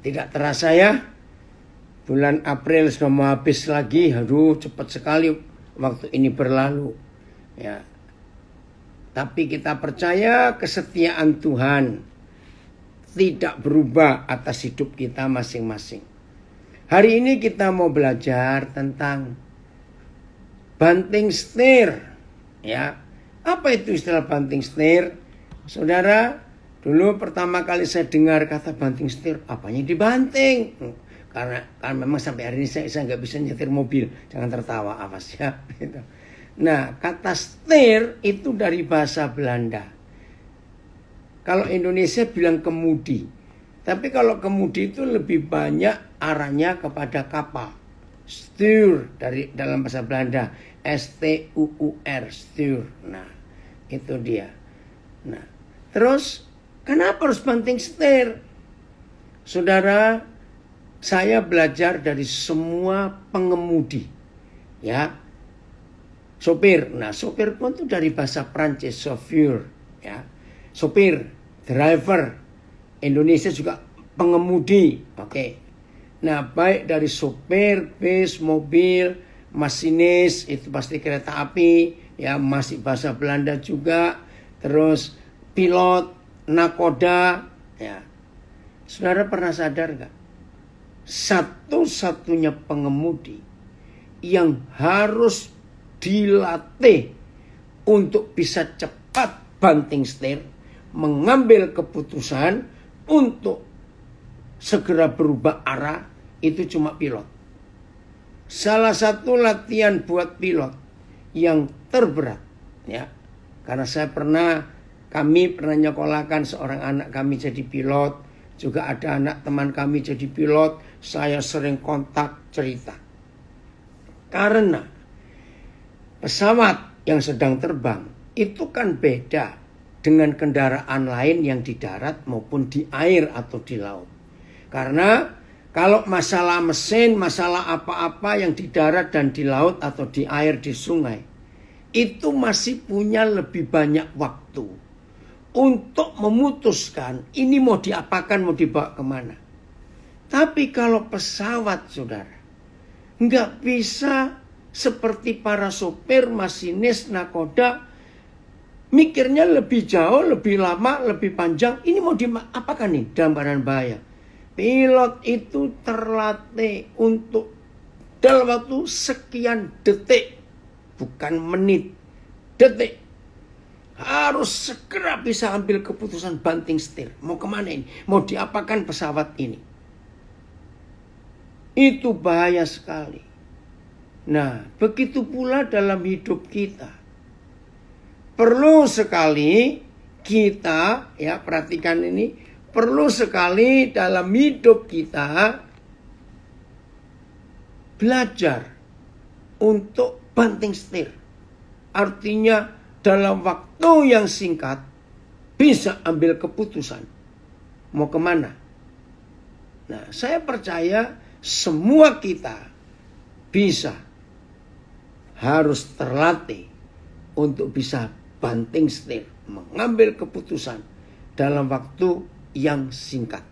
Tidak terasa ya, bulan April sudah mau habis lagi. Aduh, cepat sekali waktu ini berlalu. Ya. Tapi kita percaya kesetiaan Tuhan tidak berubah atas hidup kita masing-masing. Hari ini kita mau belajar tentang banting setir. Ya. Apa itu istilah banting setir? Saudara, dulu pertama kali saya dengar kata banting setir, apanya dibanting? Karena memang sampai hari ini saya nggak bisa nyetir mobil. Jangan tertawa, awas ya. Nah, kata setir itu dari bahasa Belanda. Kalau Indonesia bilang kemudi. Tapi kalau kemudi itu lebih banyak arahnya kepada kapal. Stuur dari dalam bahasa Belanda. S-T-U-U-R, stuur. Nah, itu dia. Nah, terus kenapa harus banting setir? Saudara, saya belajar dari semua pengemudi. Ya. Sopir. Nah, sopir pun itu dari bahasa Prancis, chauffeur, ya. Sopir, driver. Indonesia juga pengemudi. Oke. Nah, baik dari sopir, bis, mobil, masinis, itu pasti kereta api, ya, masih bahasa Belanda juga. Terus pilot, nakoda, ya. Saudara pernah sadar gak? Satu-satunya pengemudi yang harus dilatih untuk bisa cepat banting setir, mengambil keputusan untuk segera berubah arah, itu cuma pilot. Salah satu latihan buat pilot yang terberat, ya. Karena kami pernah nyekolahkan seorang anak kami jadi pilot. Juga ada anak teman kami jadi pilot. Saya sering kontak cerita. Karena pesawat yang sedang terbang itu kan beda dengan kendaraan lain yang di darat maupun di air atau di laut. Karena kalau masalah mesin, masalah apa-apa yang di darat dan di laut atau di air, di sungai, itu masih punya lebih banyak waktu untuk memutuskan ini mau diapakan, mau dibawa kemana. Tapi kalau pesawat, saudara, nggak bisa seperti para sopir, masinis, nakoda, mikirnya lebih jauh, lebih lama, lebih panjang. Ini mau diapakan nih dalam keadaan bahaya. Pilot itu terlatih untuk dalam waktu sekian detik, bukan menit, detik, harus segera bisa ambil keputusan banting setir. Mau kemana ini? Mau diapakan pesawat ini? Itu bahaya sekali. Nah, begitu pula dalam hidup kita. Perlu sekali kita, ya, perhatikan ini, perlu sekali dalam hidup kita belajar untuk banting setir. Artinya dalam waktu yang singkat bisa ambil keputusan. Mau kemana? Nah, saya percaya semua kita bisa, harus terlatih untuk bisa banting setir, mengambil keputusan dalam waktu yang singkat.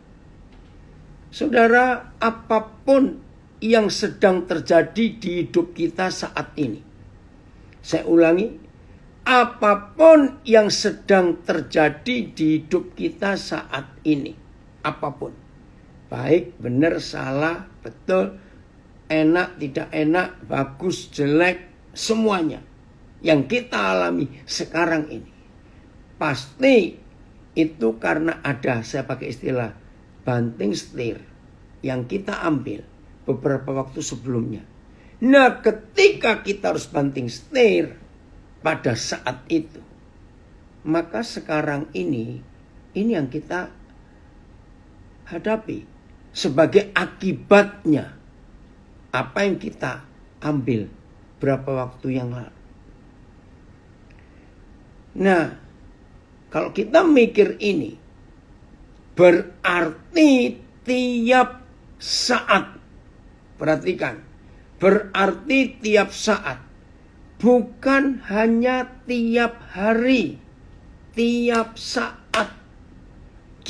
Saudara, apapun yang sedang terjadi di hidup kita saat ini, saya ulangi, apapun yang sedang terjadi di hidup kita saat ini, apapun, baik, benar, salah, betul, enak, tidak enak, bagus, jelek, semuanya yang kita alami sekarang ini, pasti itu karena ada, saya pakai istilah, banting setir yang kita ambil beberapa waktu sebelumnya. Nah, ketika kita harus banting setir pada saat itu, maka sekarang ini yang kita hadapi sebagai akibatnya apa yang kita ambil berapa waktu yang lalu. Nah, kalau kita mikir ini, berarti tiap saat, perhatikan, berarti tiap saat, bukan hanya tiap hari, tiap saat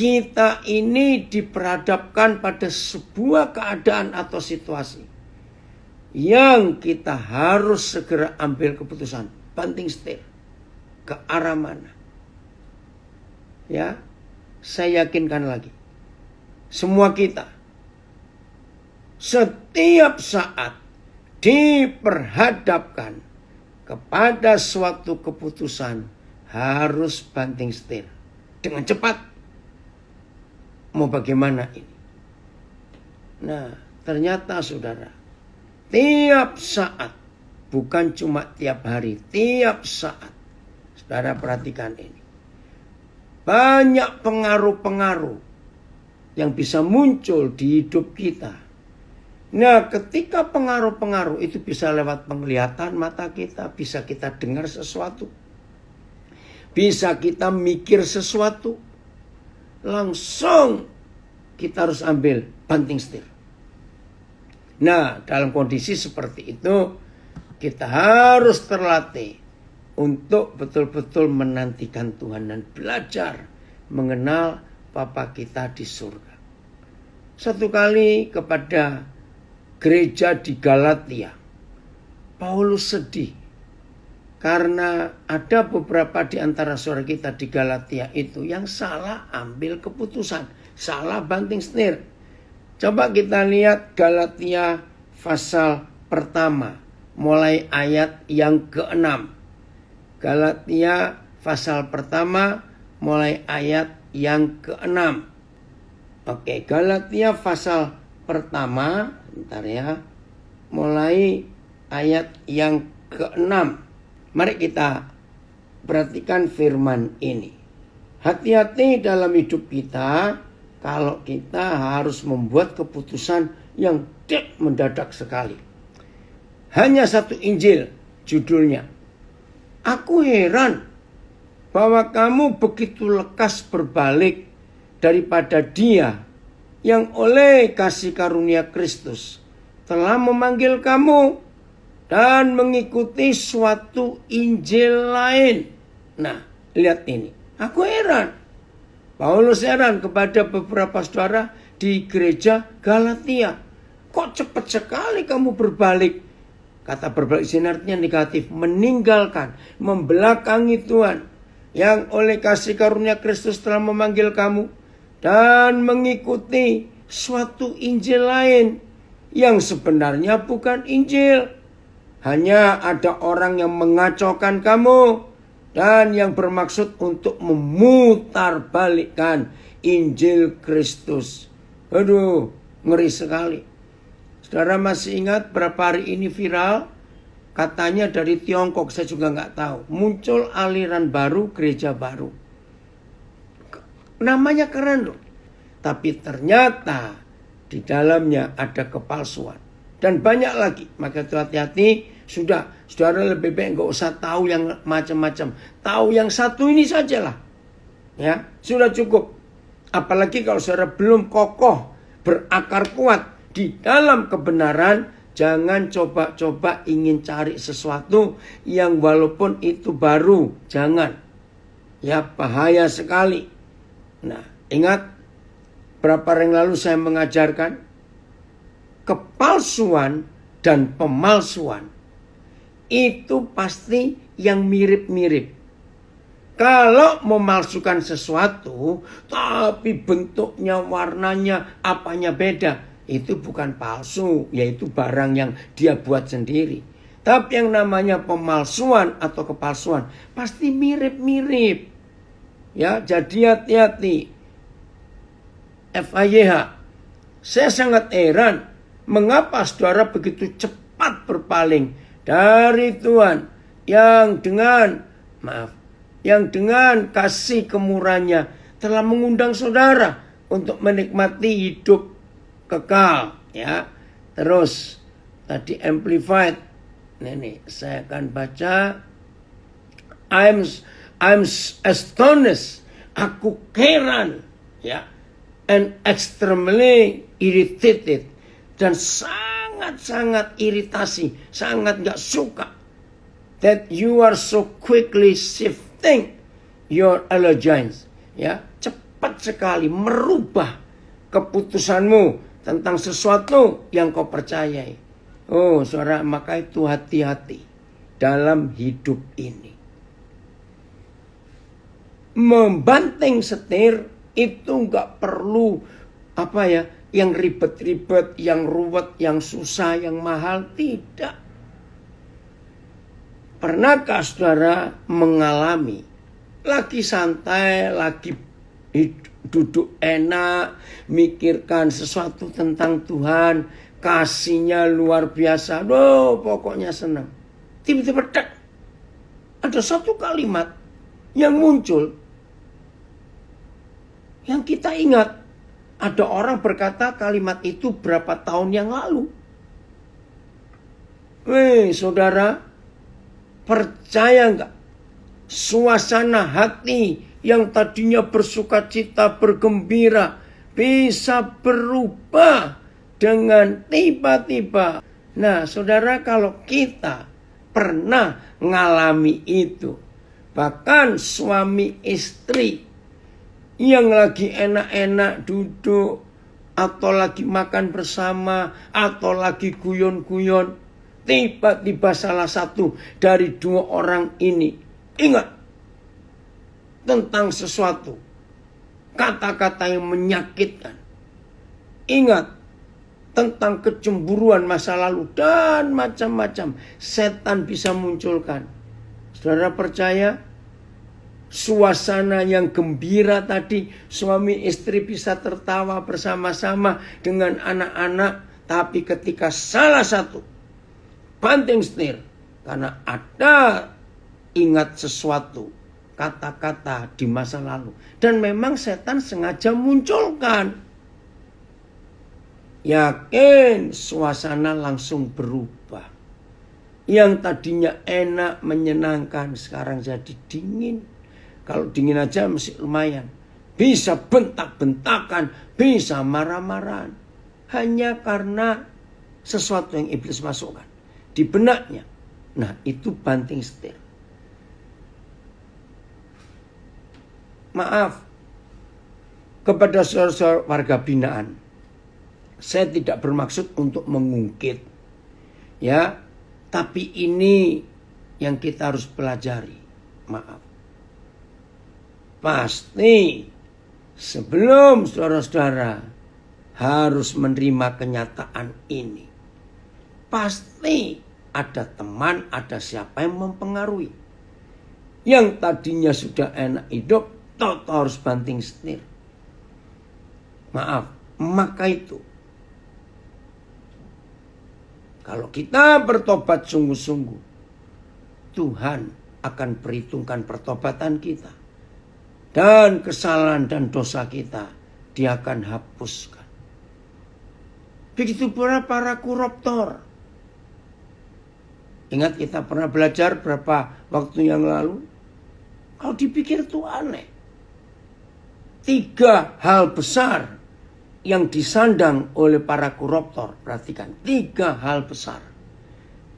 kita ini diperhadapkan pada sebuah keadaan atau situasi yang kita harus segera ambil keputusan, banting setir ke arah mana. Ya, saya yakinkan lagi, semua kita setiap saat diperhadapkan kepada suatu keputusan harus banting setir dengan cepat. Mau bagaimana ini? Nah, ternyata saudara, tiap saat, bukan cuma tiap hari, tiap saat. Saudara perhatikan ini. Banyak pengaruh-pengaruh yang bisa muncul di hidup kita. Nah, ketika pengaruh-pengaruh itu bisa lewat penglihatan mata kita, bisa kita dengar sesuatu, bisa kita mikir sesuatu, langsung kita harus ambil banting setir. Nah, dalam kondisi seperti itu, kita harus terlatih untuk betul-betul menantikan Tuhan dan belajar mengenal Bapa kita di surga. Satu kali kepada gereja di Galatia, Paulus sedih karena ada beberapa di antara saudara kita di Galatia itu yang salah ambil keputusan, salah banting setir. Coba kita lihat Galatia pasal pertama, mulai ayat yang ke-6. Galatia pasal pertama, mulai ayat yang ke-6. Oke, Galatia pasal pertama, bentar ya, mulai ayat yang ke-6. Mari kita perhatikan firman ini. Hati-hati dalam hidup kita kalau kita harus membuat keputusan yang mendadak sekali. Hanya satu Injil judulnya. Aku heran bahwa kamu begitu lekas berbalik daripada Dia yang oleh kasih karunia Kristus telah memanggil kamu dan mengikuti suatu Injil lain. Nah, lihat ini. Aku heran. Paulus heran kepada beberapa saudara di gereja Galatia. Kok cepat sekali kamu berbalik? Kata berbalik sini artinya negatif. Meninggalkan, membelakangi Tuhan yang oleh kasih karunia Kristus telah memanggil kamu dan mengikuti suatu Injil lain yang sebenarnya bukan Injil. Hanya ada orang yang mengacaukan kamu dan yang bermaksud untuk memutarbalikkan Injil Kristus. Aduh, ngeri sekali. Saudara masih ingat berapa hari ini viral? Katanya dari Tiongkok, saya juga nggak tahu. Muncul aliran baru, gereja baru. Namanya keren loh. Tapi ternyata di dalamnya ada kepalsuan. Dan banyak lagi, maka itu hati-hati. Sudah, saudara lebih baik nggak usah tahu yang macam-macam. Tahu yang satu ini sajalah. Ya, sudah cukup. Apalagi kalau saudara belum kokoh, berakar kuat di dalam kebenaran, jangan coba-coba ingin cari sesuatu yang walaupun itu baru. Jangan. Ya, bahaya sekali. Nah, ingat berapa hari yang lalu saya mengajarkan kepalsuan dan pemalsuan itu pasti yang mirip-mirip. Kalau memalsukan sesuatu tapi bentuknya, warnanya, apanya beda, itu bukan palsu, yaitu barang yang dia buat sendiri. Tapi yang namanya pemalsuan atau kepalsuan pasti mirip-mirip. Ya, jadi hati-hati. FYH, saya sangat heran mengapa saudara begitu cepat berpaling dari Tuhan yang dengan kasih kemurahannya telah mengundang saudara untuk menikmati hidup kekal, ya. Terus tadi amplified. Nih, saya akan baca. I'm astonished. Aku heran, ya. And extremely irritated. Dan sangat-sangat iritasi, sangat gak suka that you are so quickly shifting your allegiance. Ya, cepat sekali merubah keputusanmu tentang sesuatu yang kau percayai. Oh saudara, maka itu hati-hati dalam hidup ini. Membanting setir itu nggak perlu yang ribet-ribet, yang ruwet, yang susah, yang mahal. Tidak. Pernahkah saudara mengalami lagi santai, lagi duduk enak, mikirkan sesuatu tentang Tuhan, kasihnya luar biasa, pokoknya senang. Tiba-tiba ada satu kalimat yang muncul, yang kita ingat. Ada orang berkata kalimat itu berapa tahun yang lalu. Saudara, percaya enggak? Suasana hati yang tadinya bersuka cita, bergembira, bisa berubah dengan tiba-tiba. Nah, saudara, kalau kita pernah ngalami itu, bahkan suami istri yang lagi enak-enak duduk, atau lagi makan bersama, atau lagi guyon-guyon, tiba-tiba salah satu dari dua orang ini ingat tentang sesuatu, kata-kata yang menyakitkan, ingat tentang kecemburuan masa lalu, dan macam-macam setan bisa munculkan. Saudara percaya? Suasana yang gembira tadi, suami istri bisa tertawa bersama-sama dengan anak-anak, tapi ketika salah satu banting setir karena ada ingat sesuatu, kata-kata di masa lalu, dan memang setan sengaja munculkan, yakin suasana langsung berubah. Yang tadinya enak, menyenangkan, sekarang jadi dingin. Kalau dingin aja masih lumayan. Bisa bentak-bentakan, bisa marah-marahan. Hanya karena sesuatu yang iblis masukkan di benaknya. Nah, itu banting setir. Maaf kepada saudara-saudara warga binaan. Saya tidak bermaksud untuk mengungkit. Ya, tapi ini yang kita harus pelajari. Maaf. Pasti sebelum saudara-saudara harus menerima kenyataan ini, pasti ada teman, ada siapa yang mempengaruhi. Yang tadinya sudah enak hidup, harus banting setir. Maaf, maka itu kalau kita bertobat sungguh-sungguh, Tuhan akan perhitungkan pertobatan kita. Dan kesalahan dan dosa kita, Dia akan hapuskan. Begitu pula para koruptor. Ingat kita pernah belajar berapa waktu yang lalu? Kalau dipikir itu aneh. 3 hal besar yang disandang oleh para koruptor. Perhatikan, 3 hal besar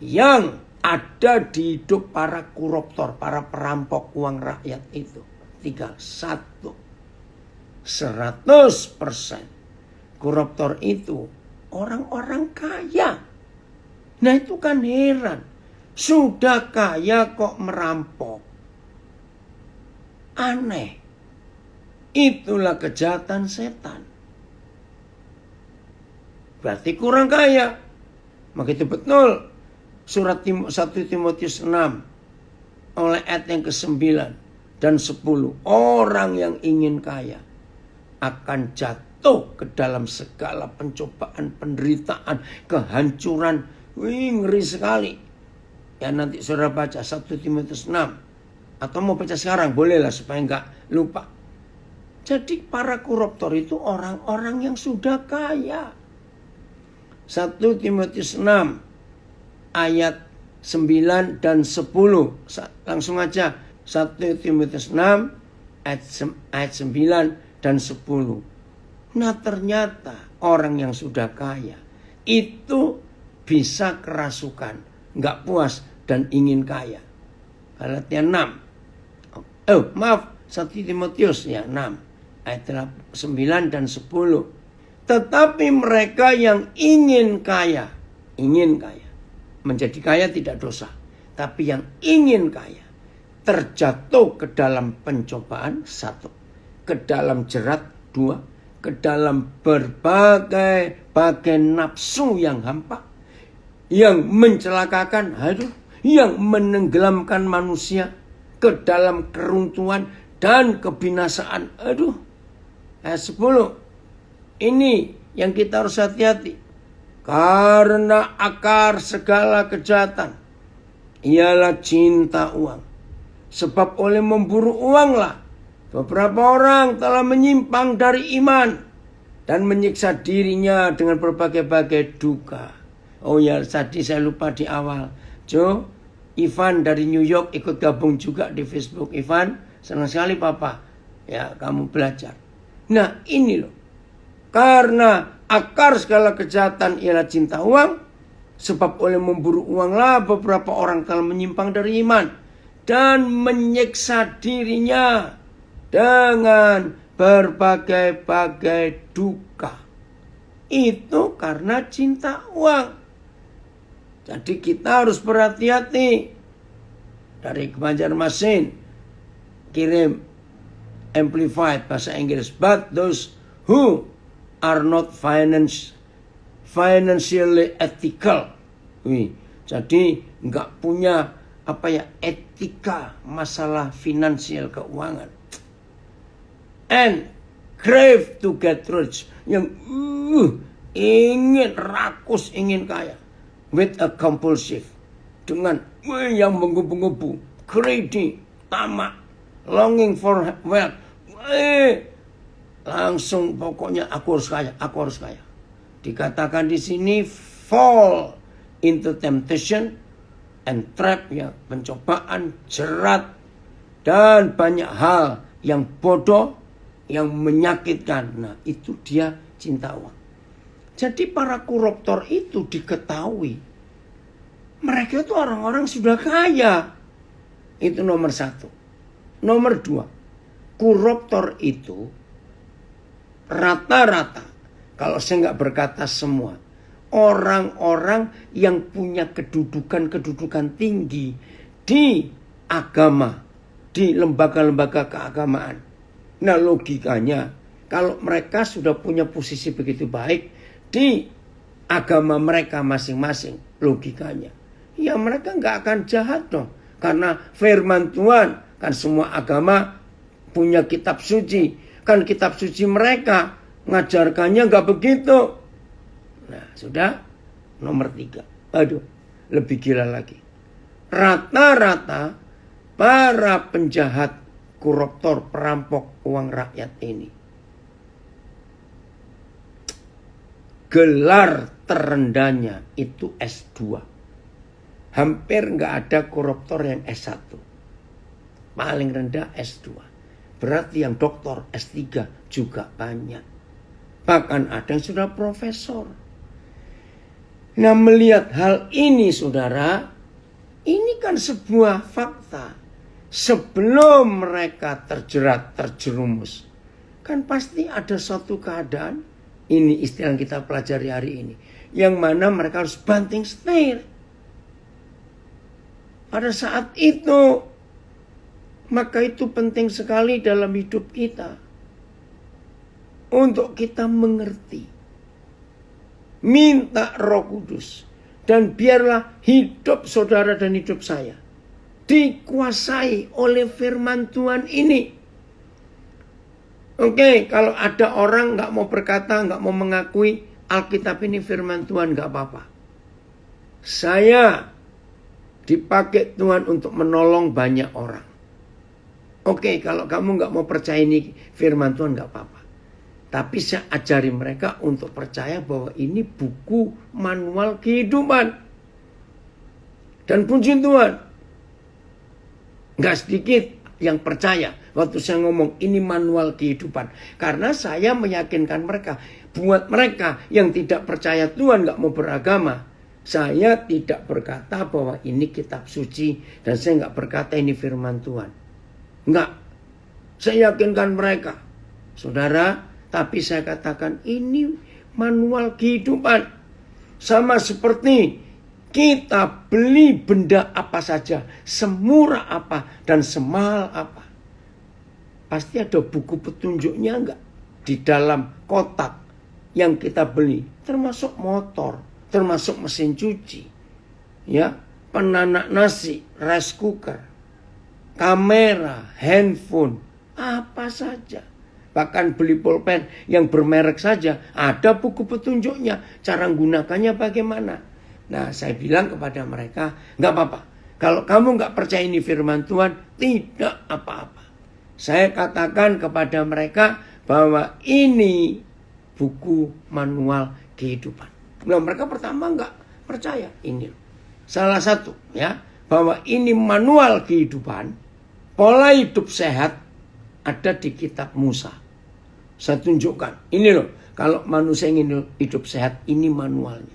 yang ada di hidup para koruptor, para perampok uang rakyat itu. 1, 100% koruptor itu orang-orang kaya. Nah itu kan heran. Sudah kaya kok merampok. Aneh. Itulah kejahatan setan. Berarti kurang kaya. Maka itu betul. Surat 1 Timotius 6 oleh ayat yang ke-9 dan 10. Orang yang ingin kaya akan jatuh ke dalam segala pencobaan, penderitaan, kehancuran. Ngeri sekali. Ya nanti saudara baca 1 Timotius 6. Atau mau baca sekarang bolehlah supaya nggak lupa. Jadi para koruptor itu orang-orang yang sudah kaya. 1 Timotius 6 ayat 9 dan 10. Langsung aja. 1 Timotius 6 ayat 9 dan 10. Nah ternyata orang yang sudah kaya itu bisa kerasukan, nggak puas dan ingin kaya. Galatia 6. 1 Timotius ya 6 ayat 9 dan 10. Tetapi mereka yang ingin kaya, menjadi kaya tidak dosa. Tapi yang ingin kaya, terjatuh ke dalam pencobaan 1, ke dalam jerat 2, ke dalam berbagai nafsu yang hampa, yang mencelakakan, yang menenggelamkan manusia ke dalam keruntuhan dan kebinasaan. Ayat 10. Ini yang kita harus hati-hati. Karena akar segala kejahatan ialah cinta uang. Sebab oleh memburu uanglah beberapa orang telah menyimpang dari iman dan menyiksa dirinya dengan berbagai-bagai duka. Oh ya, tadi saya lupa di awal. Ivan dari New York ikut gabung juga di Facebook. Ivan, senang sekali Papa. Ya, kamu belajar. Nah, ini loh. Karena akar segala kejahatan ialah cinta uang. Sebab oleh memburu uanglah beberapa orang telah menyimpang dari iman dan menyiksa dirinya dengan berbagai-bagai duka. Itu karena cinta uang. Jadi kita harus berhati-hati. Dari Banjarmasin kirim Amplified bahasa Inggris. But those who are not financially ethical. Jadi nggak punya etika masalah finansial keuangan. And crave to get rich. Yang ingin rakus, ingin kaya. With a compulsive. Dengan yang menggebu-gebu. Greedy, tamak, longing for wealth. Langsung pokoknya aku harus kaya. Dikatakan di sini fall into temptation and trap, ya, pencobaan, jerat dan banyak hal yang bodoh, yang menyakitkan. Nah, itu dia cinta uang. Jadi para koruptor itu diketahui mereka itu orang-orang sudah kaya. Itu nomor 1. Nomor 2, koruptor itu rata-rata, kalau saya nggak berkata semua, orang-orang yang punya kedudukan tinggi di agama, di lembaga-lembaga keagamaan. Nah, logikanya kalau mereka sudah punya posisi begitu baik di agama mereka masing-masing, logikanya ya mereka nggak akan jahat dong. Karena firman Tuhan, kan semua agama punya kitab suci. Kan kitab suci mereka ngajarkannya nggak begitu. Nah, sudah. Nomor 3. Lebih gila lagi. Rata-rata para penjahat, koruptor, perampok uang rakyat ini, gelar terendahnya itu S2. Hampir nggak ada koruptor yang S1. Paling rendah S2. Berarti yang doktor S3 juga banyak. Bahkan ada yang sudah profesor. Nah, melihat hal ini saudara, ini kan sebuah fakta. Sebelum mereka terjerat, terjerumus, kan pasti ada suatu keadaan, ini istilah yang kita pelajari hari ini, yang mana mereka harus banting setir. Pada saat itu, maka itu penting sekali dalam hidup kita. Untuk kita mengerti. Minta Roh Kudus. Dan biarlah hidup saudara dan hidup saya dikuasai oleh firman Tuhan ini. Oke, kalau ada orang gak mau berkata, gak mau mengakui Alkitab ini firman Tuhan, gak apa-apa. Saya dipakai Tuhan untuk menolong banyak orang. Oke, kalau kamu gak mau percaya ini firman Tuhan, gak apa-apa. Tapi saya ajari mereka untuk percaya bahwa ini buku manual kehidupan. Dan puji Tuhan, gak sedikit yang percaya waktu saya ngomong ini manual kehidupan. Karena saya meyakinkan mereka, buat mereka yang tidak percaya Tuhan, gak mau beragama, saya tidak berkata bahwa ini kitab suci. Dan saya gak berkata ini firman Tuhan. Enggak. Saya yakinkan mereka Saudara, tapi saya katakan ini manual kehidupan. Sama seperti kita beli benda apa saja, semurah apa dan semahal apa. Pasti ada buku petunjuknya enggak? Di dalam kotak yang kita beli. Termasuk motor, termasuk mesin cuci, ya, penanak nasi, rice cooker, kamera, handphone, apa saja. Bahkan beli pulpen yang bermerek saja, ada buku petunjuknya. Cara menggunakannya bagaimana. Nah, saya bilang kepada mereka, nggak apa-apa. Kalau kamu nggak percaya ini firman Tuhan, tidak apa-apa. Saya katakan kepada mereka bahwa ini buku manual kehidupan. Nah, mereka pertama nggak percaya. Ini salah satu, ya, bahwa ini manual kehidupan, pola hidup sehat ada di kitab Musa. Saya tunjukkan. Ini loh, kalau manusia ingin hidup sehat, ini manualnya.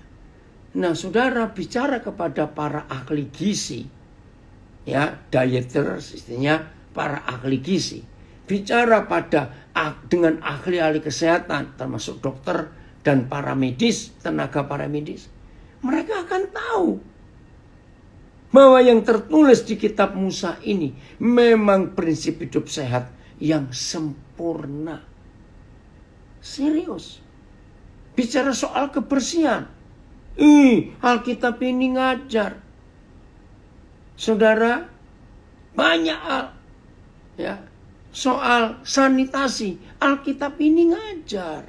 Nah, saudara bicara kepada para ahli gizi, ya, dieters, istilahnya para ahli gizi. Bicara dengan ahli-ahli kesehatan, termasuk dokter dan para medis, tenaga para medis. Mereka akan tahu bahwa yang tertulis di kitab Musa ini memang prinsip hidup sehat yang sempurna. Serius. Bicara soal kebersihan. Alkitab ini ngajar. Saudara, banyak hal. Ya, soal sanitasi. Alkitab ini ngajar.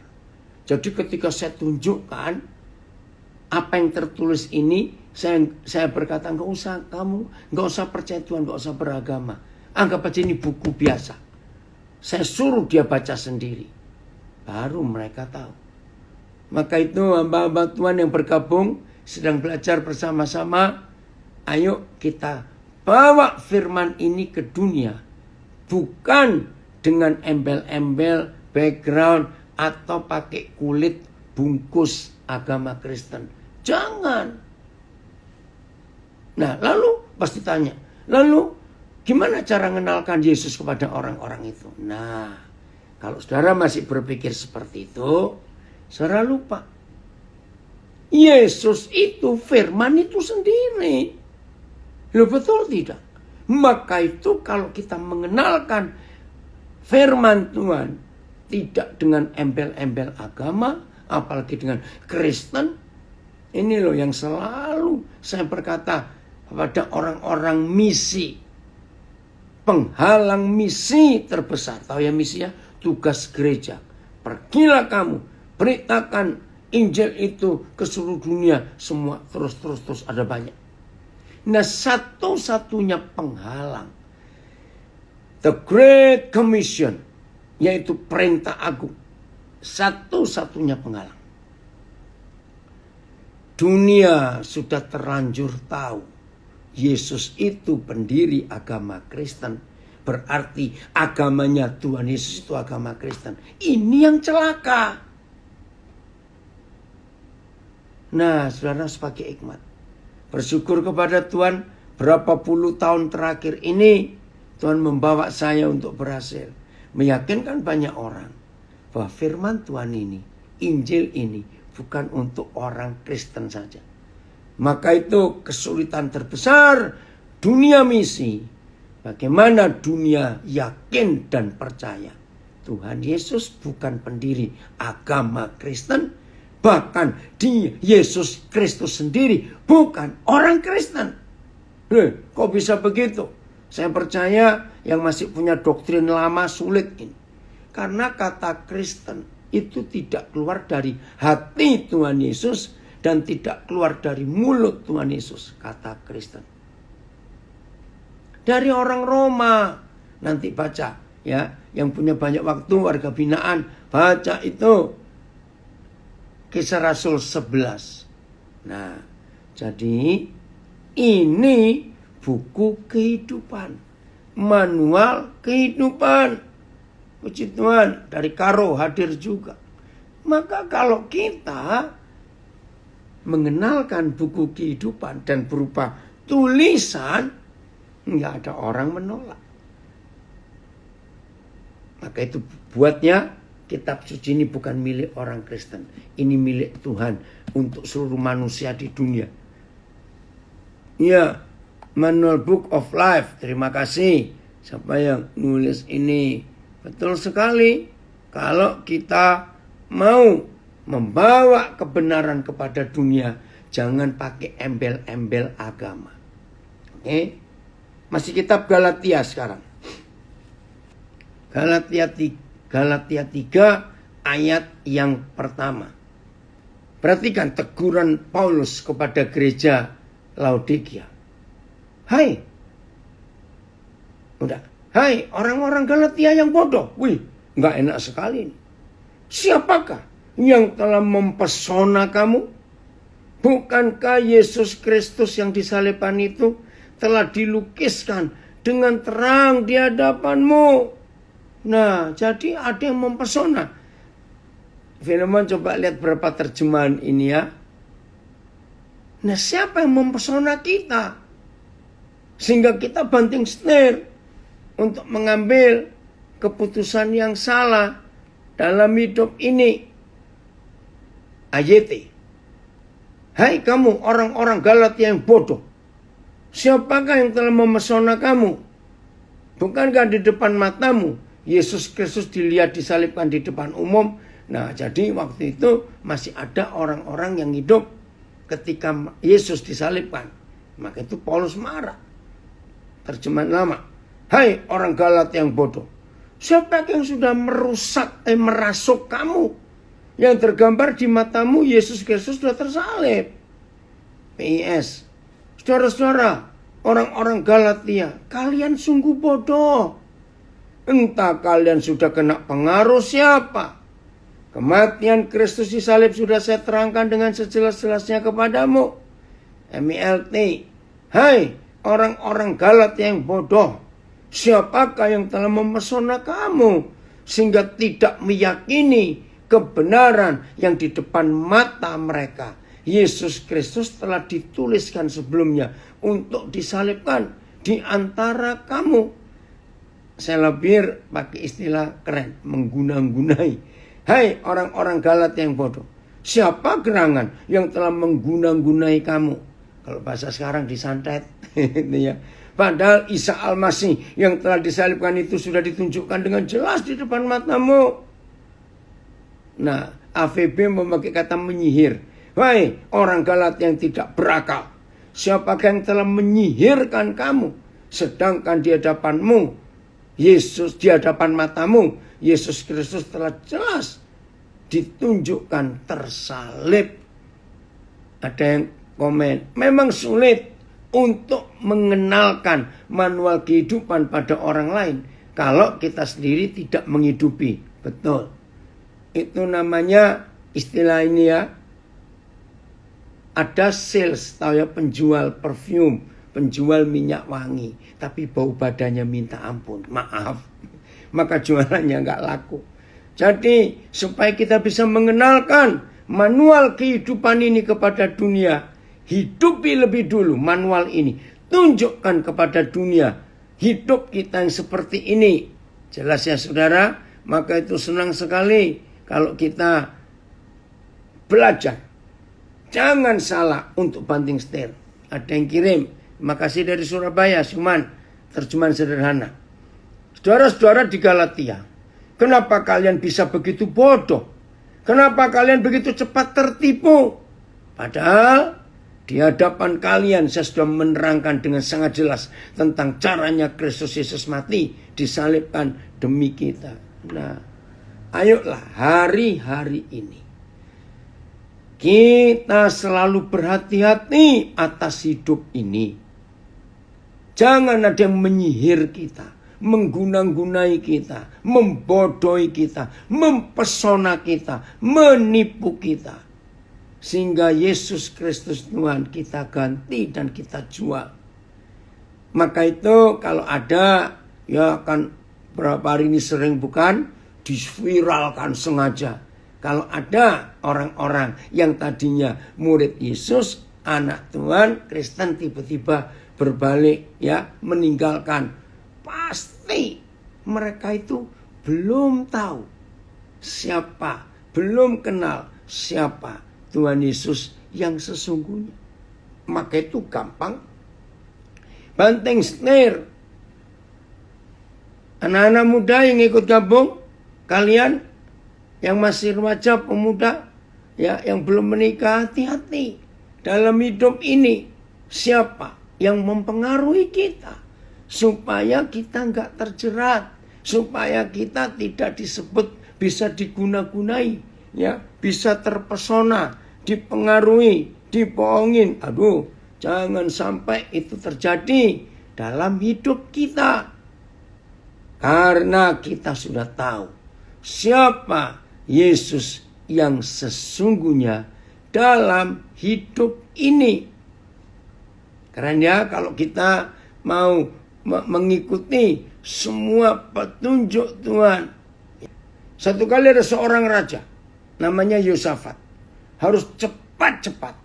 Jadi ketika saya tunjukkan apa yang tertulis ini, saya berkata, nggak usah percaya Tuhan, nggak usah beragama. Anggap aja ini buku biasa. Saya suruh dia baca sendiri. Baru mereka tahu. Maka itu hamba-hamba Tuhan yang bergabung, sedang belajar bersama-sama. Ayo kita bawa firman ini ke dunia. Bukan dengan embel-embel, background, atau pakai kulit bungkus agama Kristen. Jangan. Nah, lalu pasti tanya, lalu gimana cara mengenalkan Yesus kepada orang-orang itu? Nah, kalau saudara masih berpikir seperti itu, saudara lupa. Yesus itu firman itu sendiri. Loh, betul tidak? Maka itu kalau kita mengenalkan firman Tuhan tidak dengan embel-embel agama, apalagi dengan Kristen, ini loh yang selalu saya berkata kepada orang-orang misi, penghalang misi terbesar. Tahu ya misi ya? Tugas gereja. Pergilah kamu, beritakan Injil itu ke seluruh dunia. Semua terus ada banyak. Nah, satu-satunya penghalang, the Great Commission, yaitu perintah agung. Satu-satunya penghalang. Dunia sudah terlanjur tahu Yesus itu pendiri agama Kristen. Berarti agamanya Tuhan Yesus itu agama Kristen. Ini yang celaka. Nah, saudara sebagai hikmat, bersyukur kepada Tuhan, berapa puluh tahun terakhir ini Tuhan membawa saya untuk berhasil meyakinkan banyak orang bahwa firman Tuhan ini, Injil ini bukan untuk orang Kristen saja. Maka itu kesulitan terbesar dunia misi. Bagaimana dunia yakin dan percaya Tuhan Yesus bukan pendiri agama Kristen, bahkan Yesus Kristus sendiri bukan orang Kristen. Kok bisa begitu? Saya percaya yang masih punya doktrin lama sulit ini. Karena kata Kristen itu tidak keluar dari hati Tuhan Yesus dan tidak keluar dari mulut Tuhan Yesus, kata Kristen. Dari orang Roma, nanti baca ya, yang punya banyak waktu, warga binaan, baca itu Kisah Rasul 11. Nah, jadi ini buku kehidupan, manual kehidupan. Puji Tuhan, dari Karo hadir juga. Maka kalau kita mengenalkan buku kehidupan dan berupa tulisan, nggak ada orang menolak. Maka itu buatnya kitab suci ini bukan milik orang Kristen. Ini milik Tuhan untuk seluruh manusia di dunia. Ya, Manual Book of Life. Terima kasih siapa yang nulis ini. Betul sekali. Kalau kita mau membawa kebenaran kepada dunia, jangan pakai embel-embel agama. Oke? Masih kitab Galatia sekarang. Galatia 3 ayat yang pertama. Perhatikan teguran Paulus kepada gereja Laodikia. Hai orang-orang Galatia yang bodoh. Wih, nggak enak sekali. Siapakah yang telah mempesona kamu? Bukankah Yesus Kristus yang disalibkan itu telah dilukiskan dengan terang di hadapanmu? Nah, jadi ada yang mempesona. Filemon coba lihat berapa terjemahan ini ya. Nah, siapa yang mempesona kita? Sehingga kita banting setir untuk mengambil keputusan yang salah dalam hidup ini. AYT. Hai kamu orang-orang Galatia yang bodoh. Siapakah yang telah memesona kamu? Bukankah di depan matamu Yesus Kristus dilihat disalibkan di depan umum? Nah, jadi waktu itu masih ada orang-orang yang hidup ketika Yesus disalibkan. Maka itu Paulus marah. Terjemahan lama. Hai orang Galatia yang bodoh. Siapa yang sudah merasuk kamu? Yang tergambar di matamu Yesus Kristus sudah tersalib. PIS. Saudara-saudara, orang-orang Galatia, kalian sungguh bodoh. Entah kalian sudah kena pengaruh siapa. Kematian Kristus disalib sudah saya terangkan dengan sejelas-jelasnya kepadamu. MILT. Hai orang-orang Galatia yang bodoh. Siapakah yang telah memesona kamu sehingga tidak meyakini kebenaran yang di depan mata mereka? Yesus Kristus telah dituliskan sebelumnya untuk disalibkan di antara kamu. Saya lebih pakai istilah keren, mengguna-gunai. Hai orang-orang Galatia yang bodoh. Siapa gerangan yang telah mengguna-gunai kamu? Kalau bahasa sekarang disantet. Ya. Padahal Isa Al-Masih yang telah disalibkan itu sudah ditunjukkan dengan jelas di depan matamu. Nah, AVB memakai kata menyihir. Wahai orang Galatia yang tidak berakal. Siapakah yang telah menyihirkan kamu? Sedangkan di hadapanmu, Yesus di hadapan matamu, Yesus Kristus telah jelas ditunjukkan tersalib. Ada yang komen, memang sulit untuk mengenalkan manual kehidupan pada orang lain kalau kita sendiri tidak menghidupi. Betul. Itu namanya istilah ini ya. Ada sales, tahu ya, penjual perfume, penjual minyak wangi, tapi bau badannya minta ampun, maaf. Maka jualannya nggak laku. Jadi supaya kita bisa mengenalkan manual kehidupan ini kepada dunia, hidupi lebih dulu manual ini. Tunjukkan kepada dunia hidup kita yang seperti ini. Jelas ya saudara? Maka itu senang sekali kalau kita belajar. Jangan salah untuk banting setir. Ada yang kirim. Terima kasih dari Surabaya, Suman. Terjemahan sederhana. Saudara-saudara di Galatia, kenapa kalian bisa begitu bodoh? Kenapa kalian begitu cepat tertipu? Padahal di hadapan kalian saya sudah menerangkan dengan sangat jelas tentang caranya Kristus Yesus mati, disalibkan demi kita. Nah, ayolah hari-hari ini kita selalu berhati-hati atas hidup ini. Jangan ada yang menyihir kita, mengguna-gunai kita, membodohi kita, mempesona kita, menipu kita. Sehingga Yesus Kristus Tuhan kita ganti dan kita jual. Maka itu kalau ada, ya kan berapa hari ini sering bukan, diviralkan sengaja. Kalau ada orang-orang yang tadinya murid Yesus, anak Tuhan, Kristen tiba-tiba berbalik, ya, meninggalkan. Pasti mereka itu belum tahu siapa, belum kenal siapa Tuhan Yesus yang sesungguhnya. Maka itu gampang banting setir. Anak-anak muda yang ikut gabung, kalian yang masih remaja, pemuda, ya, yang belum menikah, hati-hati dalam hidup ini. Siapa yang mempengaruhi kita supaya kita nggak terjerat, supaya kita tidak disebut bisa diguna-gunai, ya, bisa terpesona, dipengaruhi, dibohongin. Aduh, jangan sampai itu terjadi dalam hidup kita. Karena kita sudah tahu siapa Yesus yang sesungguhnya dalam hidup ini. Keren ya kalau kita mau mengikuti semua petunjuk Tuhan. Satu kali ada seorang raja namanya Yosafat. Harus cepat-cepat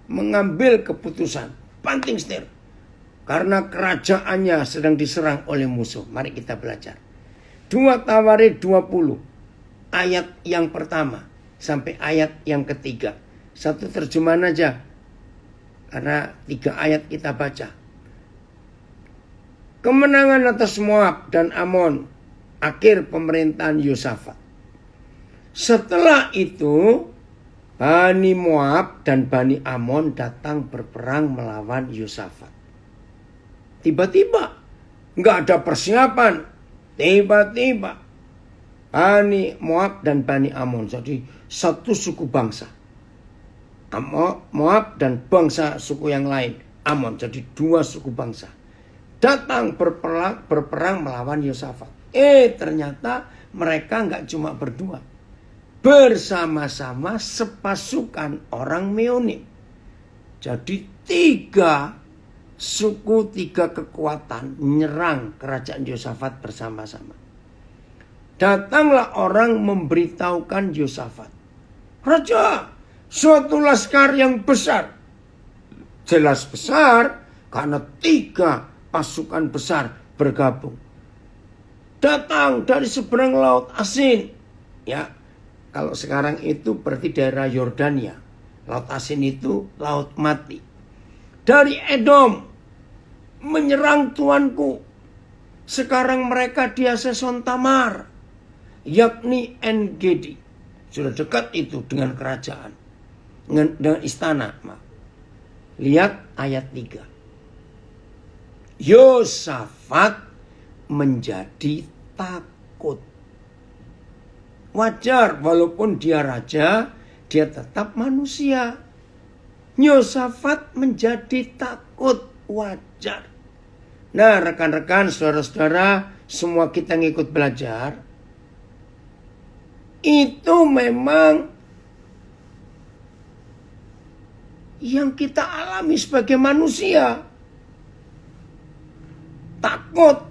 mengambil keputusan, banting setir. Karena kerajaannya sedang diserang oleh musuh. Mari kita belajar. 2 Tawarik 20. Ayat yang pertama sampai ayat yang ketiga. Satu terjemahan aja. Karena 3 ayat kita baca. Kemenangan atas Moab dan Amon. Akhir pemerintahan Yosafat. Setelah itu, Bani Moab dan Bani Amon datang berperang melawan Yosafat. Tiba-tiba, nggak ada persiapan. Tiba-tiba, Bani Moab dan Bani Amon. Jadi satu suku bangsa. Moab dan bangsa suku yang lain. Amon, jadi 2 suku bangsa. Datang berperang melawan Yosafat. Ternyata mereka nggak cuma berdua. Bersama-sama sepasukan orang Meonim. Jadi 3 suku, 3 kekuatan menyerang kerajaan Yosafat bersama-sama. Datanglah orang memberitahukan Yosafat. Raja, suatu laskar yang besar. Jelas besar karena 3 pasukan besar bergabung. Datang dari seberang laut Asin. Ya, kalau sekarang itu berarti daerah Yordania. Laut Asin itu laut mati. Dari Edom. Menyerang tuanku. Sekarang mereka di Hazeson Tamar, yakni En-Gedi. Sudah dekat itu dengan kerajaan, dengan istana. Lihat ayat 3. Yosafat menjadi takut. Wajar, walaupun dia raja, dia tetap manusia. Yosafat menjadi takut, wajar. Nah, rekan-rekan, saudara-saudara, semua kita ngikut belajar. Itu memang yang kita alami sebagai manusia. Takut.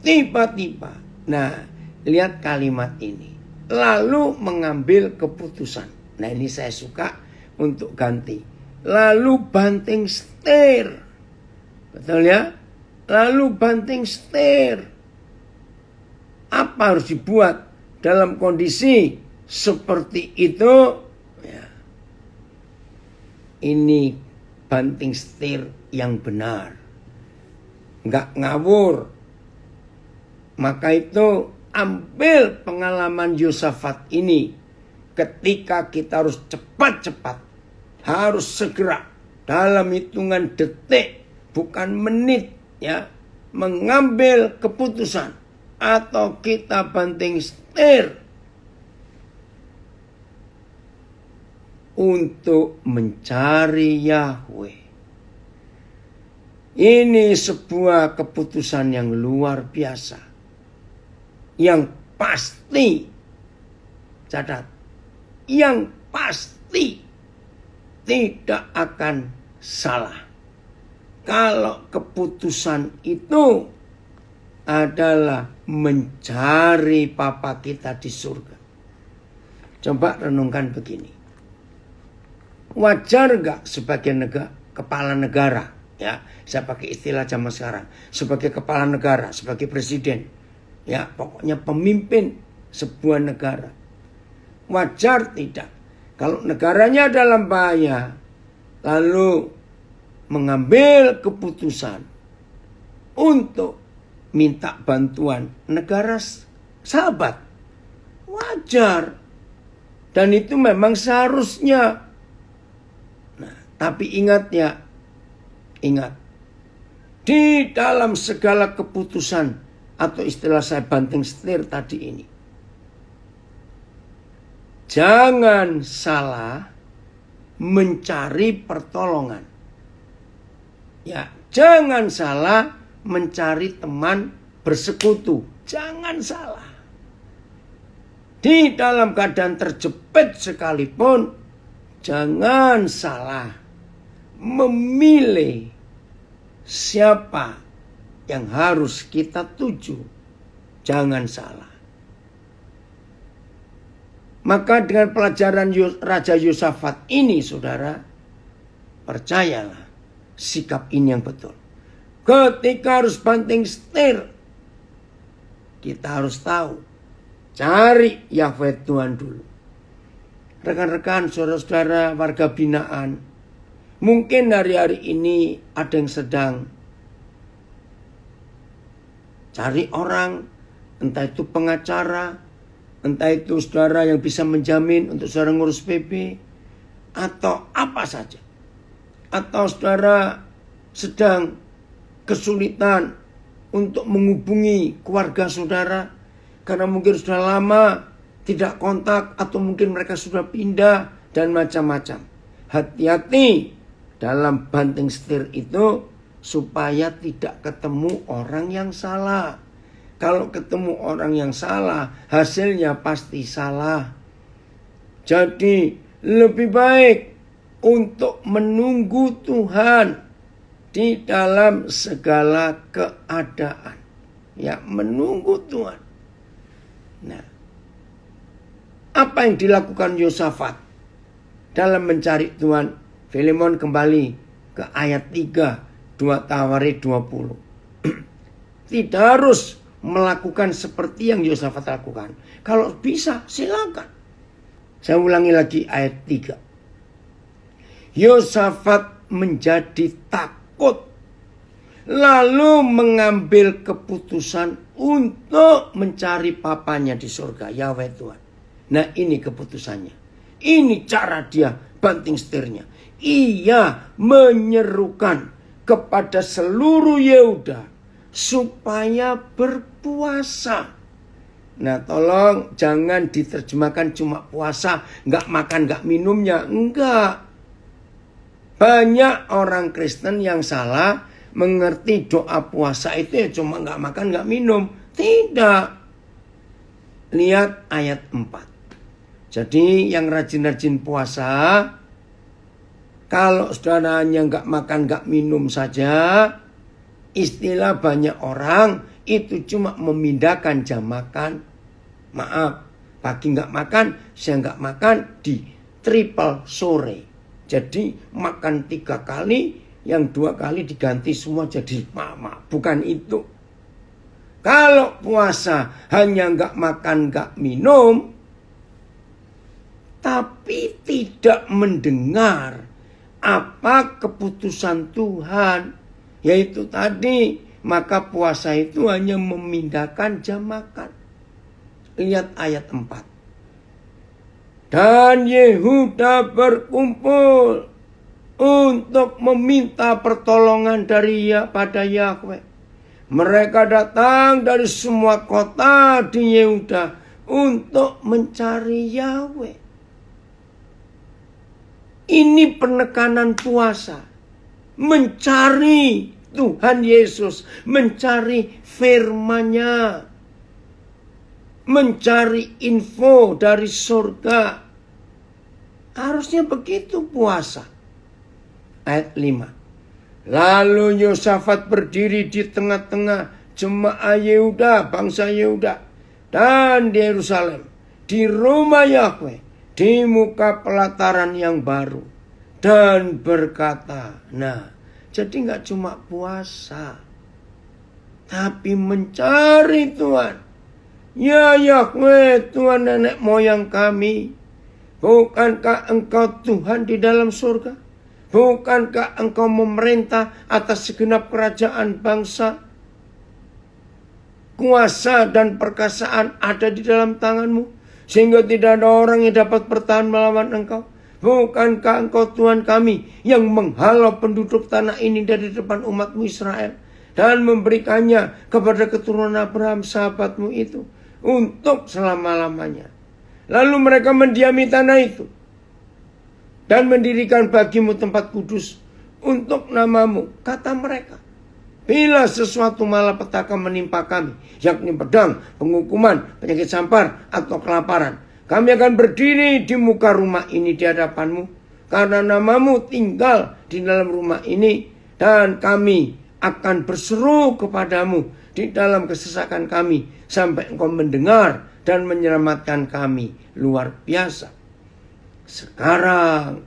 Tiba-tiba. Nah, lihat kalimat ini. Lalu mengambil keputusan. Nah, ini saya suka untuk ganti. Lalu banting setir. Betul ya? Lalu banting setir. Apa harus dibuat dalam kondisi seperti itu? Ya. Ini banting setir yang benar. Nggak ngawur. Maka itu ambil pengalaman Yosafat ini. Ketika kita harus cepat-cepat. Harus segera. Dalam hitungan detik. Bukan menit, ya, mengambil keputusan atau kita banting setir untuk mencari Yahweh. Ini sebuah keputusan yang luar biasa, yang pasti, catat, yang pasti tidak akan salah. Kalau keputusan itu adalah mencari Papa kita di surga. Coba renungkan begini. Wajar gak sebagai kepala negara, ya, saya pakai istilah zaman sekarang, sebagai kepala negara, sebagai presiden, Ya, pokoknya pemimpin sebuah negara. Wajar tidak kalau negaranya dalam bahaya lalu mengambil keputusan untuk minta bantuan negara sahabat. Wajar. Dan itu memang seharusnya. Nah, tapi ingat ya, ingat. Di dalam segala keputusan atau istilah saya banting setir tadi ini, jangan salah mencari pertolongan. Ya, jangan salah mencari teman bersekutu. Jangan salah. Di dalam keadaan terjepit sekalipun, jangan salah memilih siapa yang harus kita tuju. Jangan salah. Maka dengan pelajaran Raja Yosafat ini, saudara, percayalah sikap ini yang betul. Ketika harus banting setir, kita harus tahu, cari Yahweh Tuhan dulu. Rekan-rekan, saudara-saudara, warga binaan, mungkin hari-hari ini ada yang sedang cari orang, entah itu pengacara, entah itu saudara yang bisa menjamin untuk saudara ngurus PB, atau apa saja. Atau saudara sedang kesulitan untuk menghubungi keluarga saudara, karena mungkin sudah lama tidak kontak, atau mungkin mereka sudah pindah, dan macam-macam. Hati-hati dalam banting setir itu, supaya tidak ketemu orang yang salah. Kalau ketemu orang yang salah, hasilnya pasti salah. Jadi lebih baik untuk menunggu Tuhan di dalam segala keadaan. Ya, menunggu Tuhan. Nah, apa yang dilakukan Yosafat dalam mencari Tuhan? Filemon kembali ke ayat 3, 2 Tawarik 20. Tidak harus melakukan seperti yang Yosafat lakukan. Kalau bisa, silakan. Saya ulangi lagi ayat 3. Yosafat menjadi takut, lalu mengambil keputusan untuk mencari papanya di surga, Yahweh Tuhan. Nah, ini keputusannya. Ini cara dia banting setirnya. Ia menyerukan kepada seluruh Yehuda supaya berpuasa. Nah, tolong jangan diterjemahkan cuma puasa, nggak makan, nggak minumnya. Enggak. Banyak orang Kristen yang salah mengerti doa puasa itu ya cuma nggak makan, nggak minum. Tidak. Lihat ayat 4. Jadi yang rajin-rajin puasa, kalau saudara hanya nggak makan, nggak minum saja, istilah banyak orang itu cuma memindahkan jam makan. Maaf, pagi nggak makan, siang nggak makan, di triple sore. Jadi makan 3 kali, yang 2 kali diganti semua jadi mama. Bukan itu. Kalau puasa hanya nggak makan, nggak minum, tapi tidak mendengar apa keputusan Tuhan, yaitu tadi, maka puasa itu hanya memindahkan jam makan. Lihat ayat 4. Dan Yehuda berkumpul untuk meminta pertolongan pada Yahweh. Mereka datang dari semua kota di Yehuda untuk mencari Yahweh. Ini penekanan puasa. Mencari Tuhan Yesus, mencari firman-Nya, mencari info dari surga. Harusnya begitu puasa. Ayat 5. Lalu Yosafat berdiri di tengah-tengah jemaah Yehuda, bangsa Yehuda, dan di Yerusalem, di rumah Yahweh, di muka pelataran yang baru, dan berkata. Nah, jadi nggak cuma puasa, tapi mencari Tuhan. Ya Yahweh, Tuhan nenek moyang kami, bukankah Engkau Tuhan di dalam surga? Bukankah Engkau memerintah atas segenap kerajaan bangsa? Kuasa dan perkasaan ada di dalam tangan-Mu, sehingga tidak ada orang yang dapat bertahan melawan Engkau. Bukankah Engkau Tuhan kami yang menghalau penduduk tanah ini dari depan umat-Mu Israel, dan memberikannya kepada keturunan Abraham sahabat-Mu itu untuk selama-lamanya. Lalu mereka mendiami tanah itu dan mendirikan bagi-Mu tempat kudus untuk nama-Mu. Kata mereka, bila sesuatu malapetaka menimpa kami, yakni pedang, penghukuman, penyakit sampar, atau kelaparan, kami akan berdiri di muka rumah ini di hadapan-Mu, karena nama-Mu tinggal di dalam rumah ini, dan kami akan berseru kepadamu di dalam kesesakan kami, sampai Engkau mendengar dan menyelamatkan kami luar biasa. Sekarang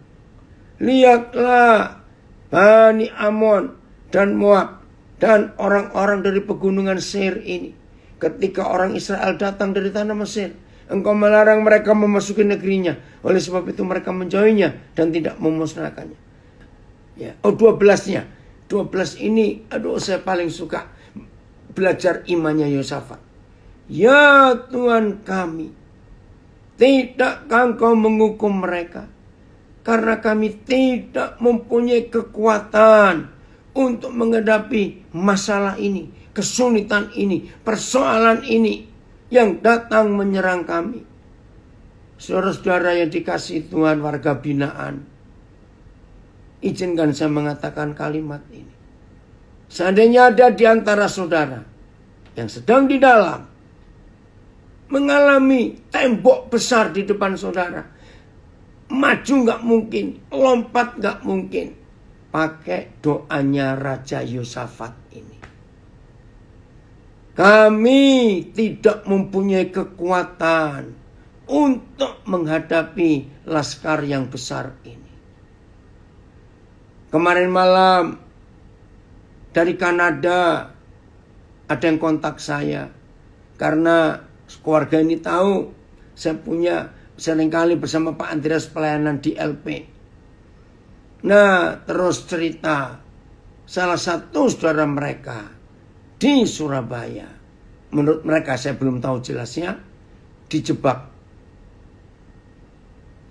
lihatlah Bani Amon dan Moab dan orang-orang dari pegunungan Seir ini. Ketika orang Israel datang dari tanah Mesir, Engkau melarang mereka memasuki negerinya. Oleh sebab itu mereka menjauhinya dan tidak memusnahkannya. Ya. 12-nya. 12 ini, saya paling suka belajar imannya Yosafat. Ya Tuhan kami, tidakkah Engkau menghukum mereka? Karena kami tidak mempunyai kekuatan untuk menghadapi masalah ini, kesulitan ini, persoalan ini yang datang menyerang kami. Saudara-saudara yang dikasihi Tuhan, warga binaan, izinkan saya mengatakan kalimat ini. Seandainya ada di antara saudara yang sedang di dalam mengalami tembok besar di depan saudara, maju gak mungkin, lompat gak mungkin, pakai doanya Raja Yosafat ini. Kami tidak mempunyai kekuatan untuk menghadapi laskar yang besar ini. Kemarin malam dari Kanada ada yang kontak saya, karena keluarga ini tahu saya punya seringkali bersama Pak Andreas pelayanan di LP. Nah, terus cerita salah satu saudara mereka di Surabaya, menurut mereka, saya belum tahu jelasnya, dijebak.